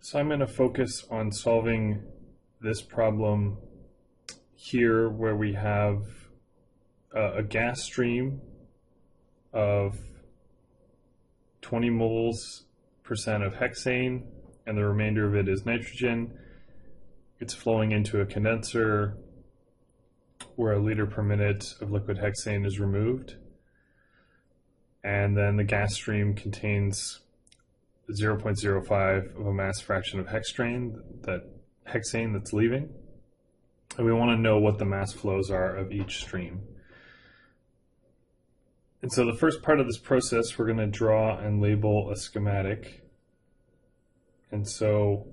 So I'm going to focus on solving this problem here where we have a gas stream of 20 moles percent of hexane and the remainder of it is nitrogen. It's flowing into a condenser where a liter per minute of liquid hexane is removed, and then the gas stream contains 0.05 of a mass fraction of hexane that's leaving, and we want to know what the mass flows are of each stream. And so the first part of this process, we're going to draw and label a schematic. And so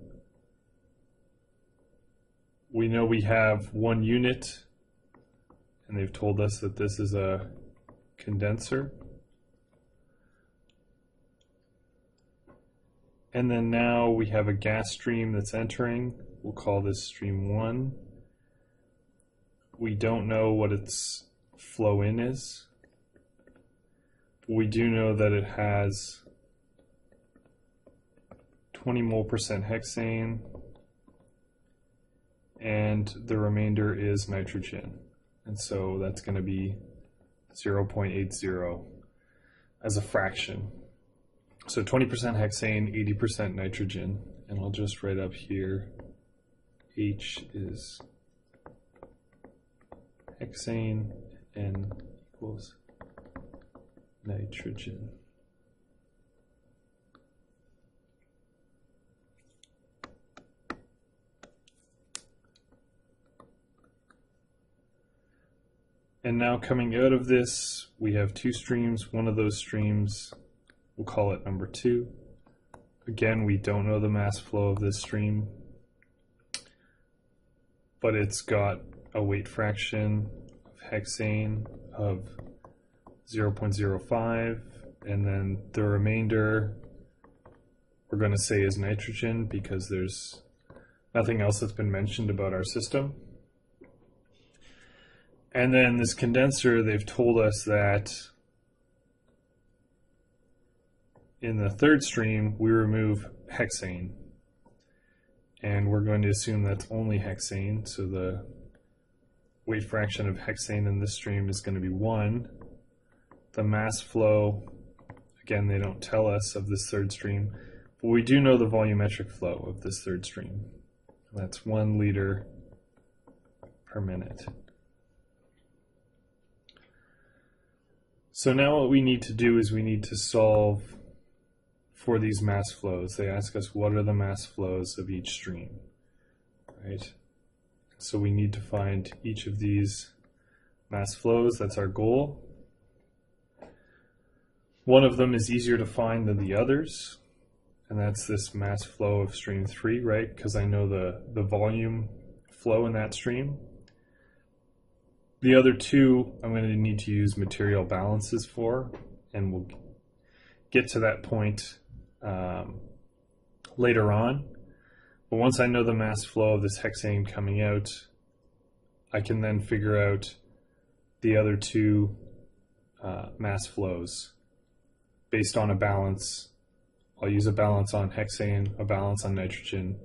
we know we have one unit, and they've told us that this is a condenser. And then now we have a gas stream that's entering. We'll call this stream 1. We don't know what its flow in is. We do know that it has 20 mole percent hexane, and the remainder is nitrogen. And so that's going to be 0.80 as a fraction. So 20% hexane, 80% nitrogen, and I'll just write up here, H is hexane, N equals nitrogen. And now coming out of this, we have two streams. One of those streams, we'll call it number 2. Again, we don't know the mass flow of this stream, but it's got a weight fraction of hexane of 0.05, and then the remainder we're going to say is nitrogen because there's nothing else that's been mentioned about our system. And then this condenser, they've told us that in the third stream we remove hexane, and we're going to assume that's only hexane, so the weight fraction of hexane in this stream is going to be 1. The mass flow, again, they don't tell us of this third stream, but we do know the volumetric flow of this third stream. That's 1 liter per minute. So now what we need to do is we need to solve for these mass flows. They ask us what are the mass flows of each stream, right? So we need to find each of these mass flows. That's our goal. One of them is easier to find than the others, and that's this mass flow of stream 3, right? Because I know the volume flow in that stream. The other two I'm going to need to use material balances for, and we'll get to that point later on. But once I know the mass flow of this hexane coming out, I can then figure out the other two mass flows based on a balance. I'll use a balance on hexane, a balance on nitrogen,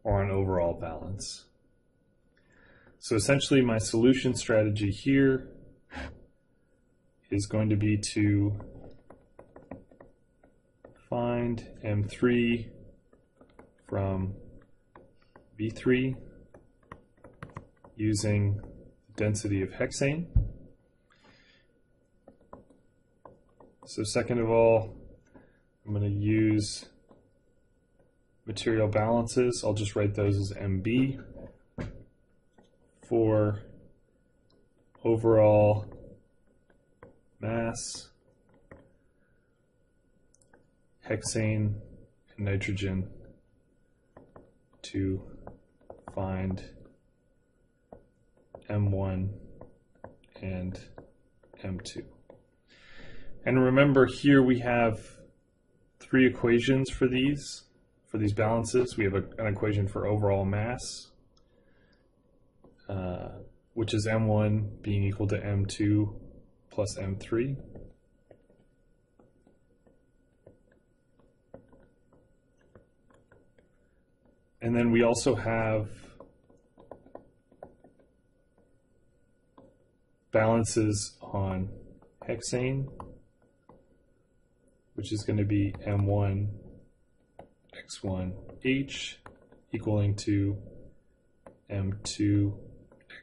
or an overall balance. So essentially my solution strategy here is going to be to find M3 from V3 using density of hexane. So second of all, I'm going to use material balances. I'll just write those as MB for overall mass, hexane, and nitrogen to find M1 and M2. And remember, here we have 3 equations for these balances. We have an equation for overall mass, which is M1 being equal to M2 plus M3. And then we also have balances on hexane, which is going to be M1 X1H equaling to M2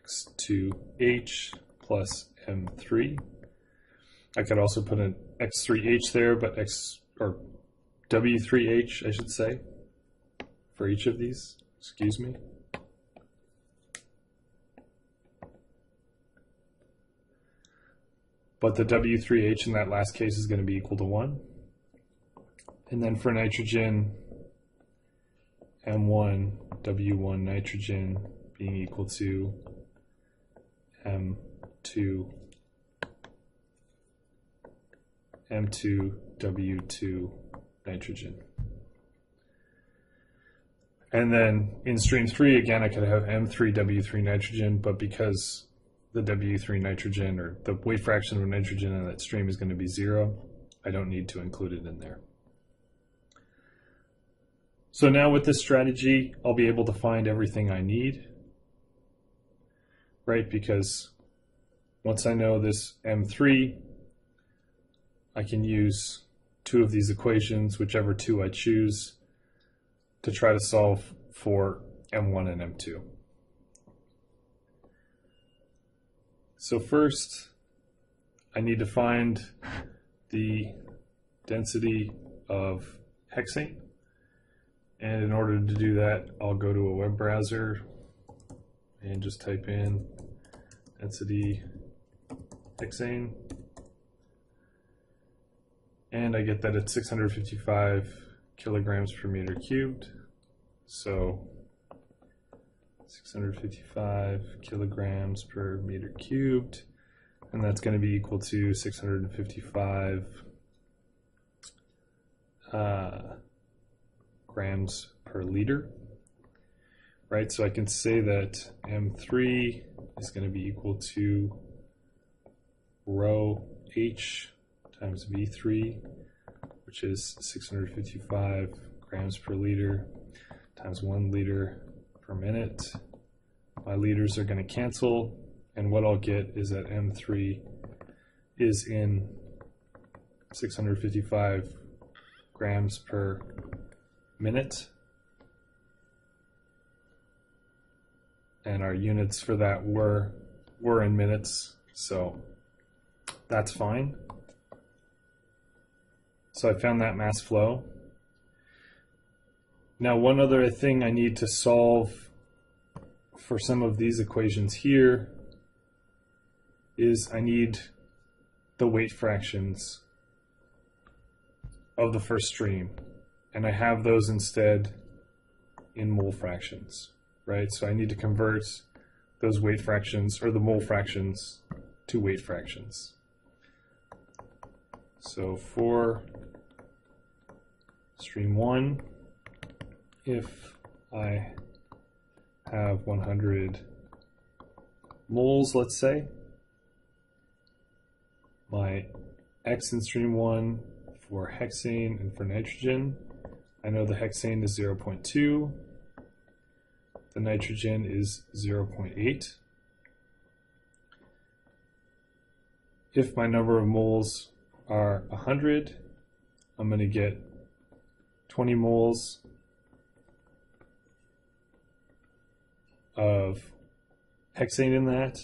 X2H plus M3. I could also put an X3H there, but W3H, I should say, for each of these. Excuse me. But the W3H in that last case is going to be equal to 1. And then for nitrogen, M1 W1 nitrogen being equal to M2 W2 nitrogen. And then in stream 3, again, I could have M3 W3 nitrogen, but because the W3 nitrogen, or the weight fraction of nitrogen in that stream, is going to be 0, I don't need to include it in there. So now with this strategy, I'll be able to find everything I need, right? Because once I know this M3, I can use two of these equations, whichever two I choose, to try to solve for M1 and M2. So first, I need to find the density of hexane. And in order to do that, I'll go to a web browser and just type in density hexane. And I get that it's 655 kilograms per meter cubed. So 655 kilograms per meter cubed. And that's going to be equal to 655 grams per liter, right? So I can say that M3 is going to be equal to rho H times V3, which is 655 grams per liter times 1 liter per minute. My liters are going to cancel, and what I'll get is that M3 is in 655 grams per minute, and our units for that were in minutes, so that's fine. So I found that mass flow. Now, one other thing I need to solve for some of these equations here is I need the weight fractions of the first stream, and I have those instead in mole fractions, right? So I need to convert those weight fractions, or the mole fractions, to weight fractions. So for stream 1, if I have 100 moles, let's say, my X in stream 1 for hexane and for nitrogen, I know the hexane is 0.2, the nitrogen is 0.8. If my number of moles are 100, I'm going to get 20 moles of hexane in that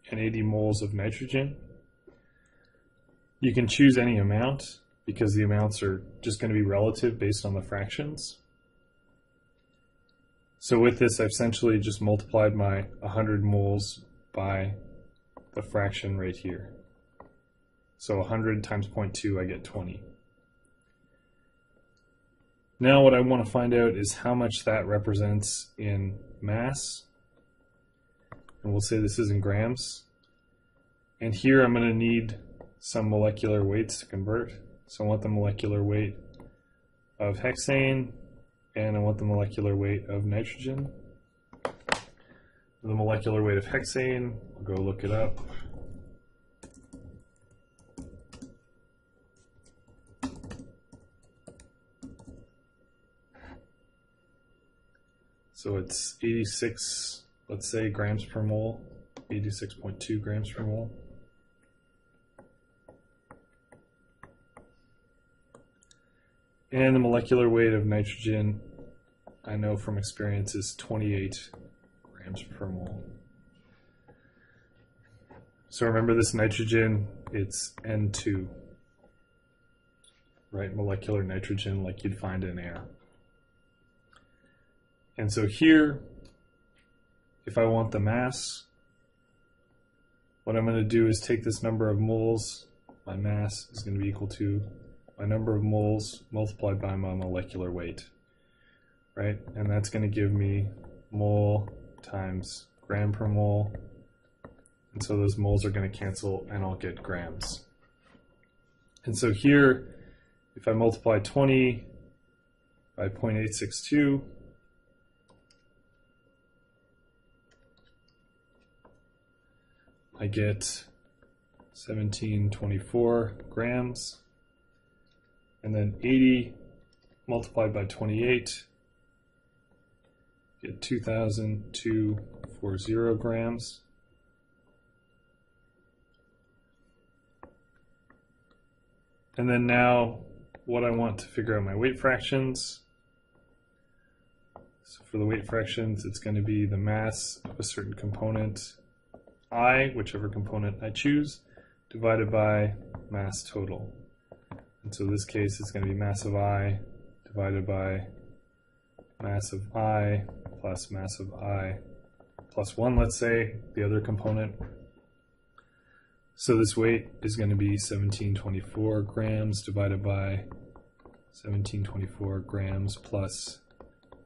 and 80 moles of nitrogen. You can choose any amount because the amounts are just going to be relative based on the fractions. So with this, I've essentially just multiplied my 100 moles by the fraction right here. So 100 times 0.2, I get 20. Now what I want to find out is how much that represents in mass. And we'll say this is in grams. And here I'm going to need some molecular weights to convert. So I want the molecular weight of hexane, and I want the molecular weight of nitrogen. The molecular weight of hexane, I'll go look it up. So it's 86, let's say, grams per mole, 86.2 grams per mole. And the molecular weight of nitrogen, I know from experience, is 28 grams per mole. So remember this nitrogen, it's N2, right? Molecular nitrogen like you'd find in air. And so here, if I want the mass, what I'm going to do is take this number of moles, my mass is going to be equal to my number of moles multiplied by my molecular weight, right? And that's going to give me mole times gram per mole. And so those moles are going to cancel and I'll get grams. And so here, if I multiply 20 by 0.862, I get 1724 grams. And then 80 multiplied by 28, get 2,240 grams. And then now what I want to figure out my weight fractions. So for the weight fractions, it's going to be the mass of a certain component I, whichever component I choose, divided by mass total. And so in this case, it's going to be mass of I divided by mass of I plus mass of I plus 1, let's say, the other component. So this weight is going to be 1724 grams divided by 1724 grams plus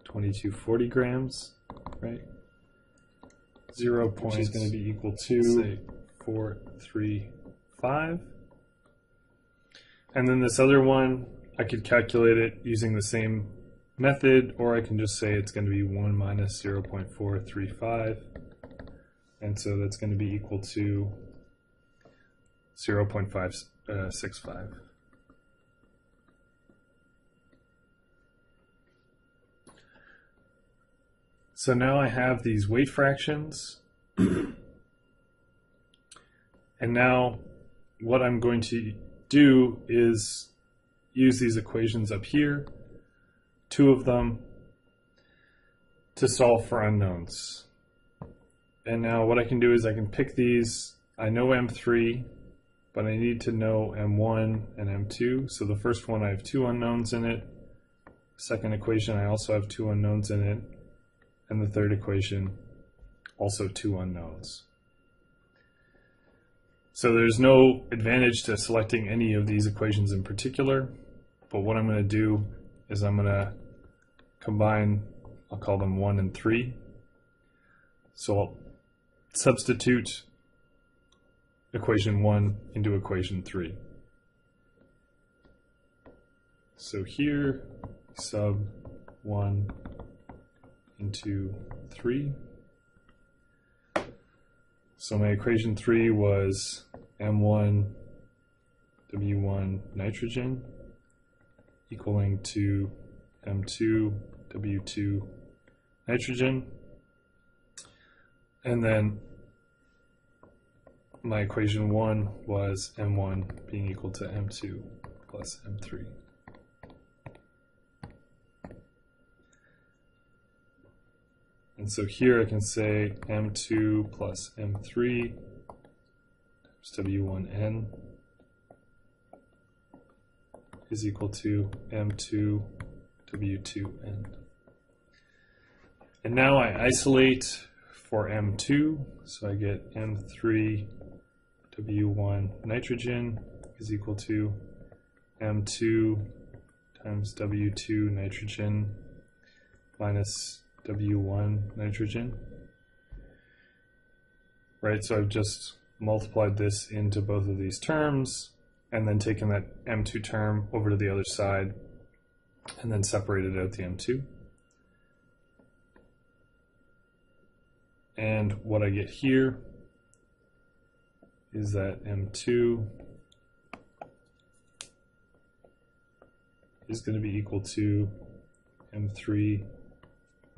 2240 grams, right? 0. Which is going to be equal to, say, 435. And then this other one, I could calculate it using the same method, or I can just say it's going to be 1 minus 0.435. And so that's going to be equal to 0.565. So now I have these weight fractions. And now what I'm going to do is use these equations up here, 2 of them, to solve for unknowns. And now what I can do is I can pick these. I know M3, but I need to know M1 and M2. So the first one, I have 2 unknowns in it. Second equation, I also have 2 unknowns in it. And the third equation, also 2 unknowns. So there's no advantage to selecting any of these equations in particular, but what I'm going to do is I'm going to combine, I'll call them 1 and 3. So I'll substitute equation 1 into equation 3. So here, sub 1 into 3. So my equation 3 was M1 W1 nitrogen equaling to M2 W2 nitrogen. And then my equation 1 was M1 being equal to M2 plus M3. And so here I can say M2 plus M3 times W1N is equal to M2 W2N. And now I isolate for M2, so I get M3 W1 nitrogen is equal to M2 times W2 nitrogen minus W1 nitrogen. Right, so I've just multiplied this into both of these terms and then taken that M2 term over to the other side and then separated out the M2. And what I get here is that M2 is going to be equal to M3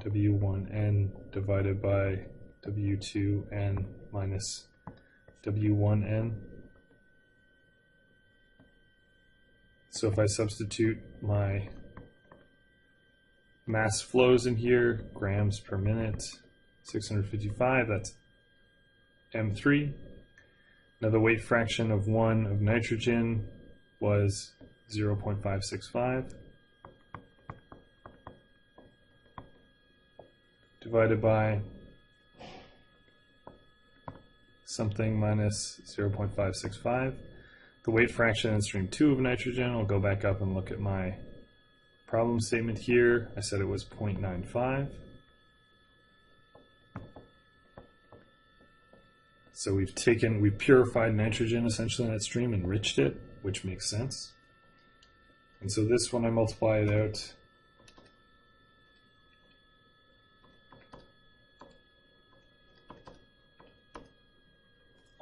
W1n divided by W2n minus W1n. So if I substitute my mass flows in here, grams per minute, 655, that's M3. Now the weight fraction of 1 of nitrogen was 0.565 divided by something minus 0.565. The weight fraction in stream 2 of nitrogen, I'll go back up and look at my problem statement here. I said it was 0.95. So we've purified nitrogen essentially in that stream, enriched it, which makes sense. And so this, when I multiply it out,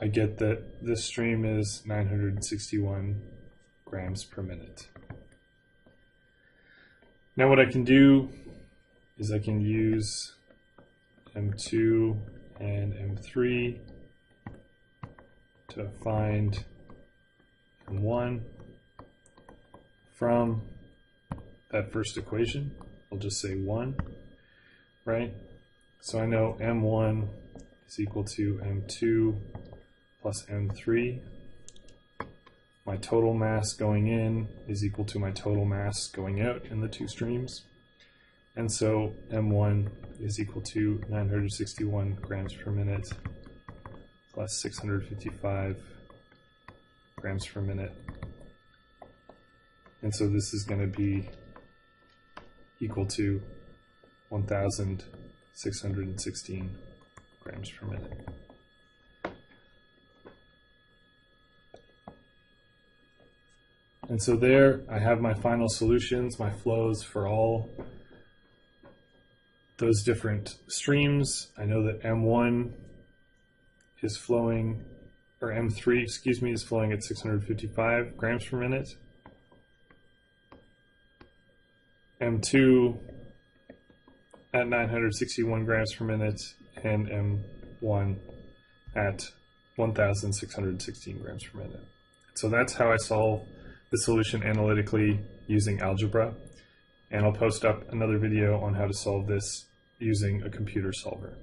I get that this stream is 961 grams per minute. Now what I can do is I can use M2 and M3 to find M1 from that first equation. I'll just say 1, right? So I know M1 is equal to M2 plus M3. My total mass going in is equal to my total mass going out in the two streams. And so M1 is equal to 961 grams per minute plus 655 grams per minute. And so this is going to be equal to 1,616 grams per minute. And so there I have my final solutions, my flows for all those different streams. I know that M1 is flowing, or M3, excuse me, is flowing at 655 grams per minute. M2 at 961 grams per minute, and M1 at 1,616 grams per minute. So that's how I solve the solution analytically using algebra. And I'll post up another video on how to solve this using a computer solver.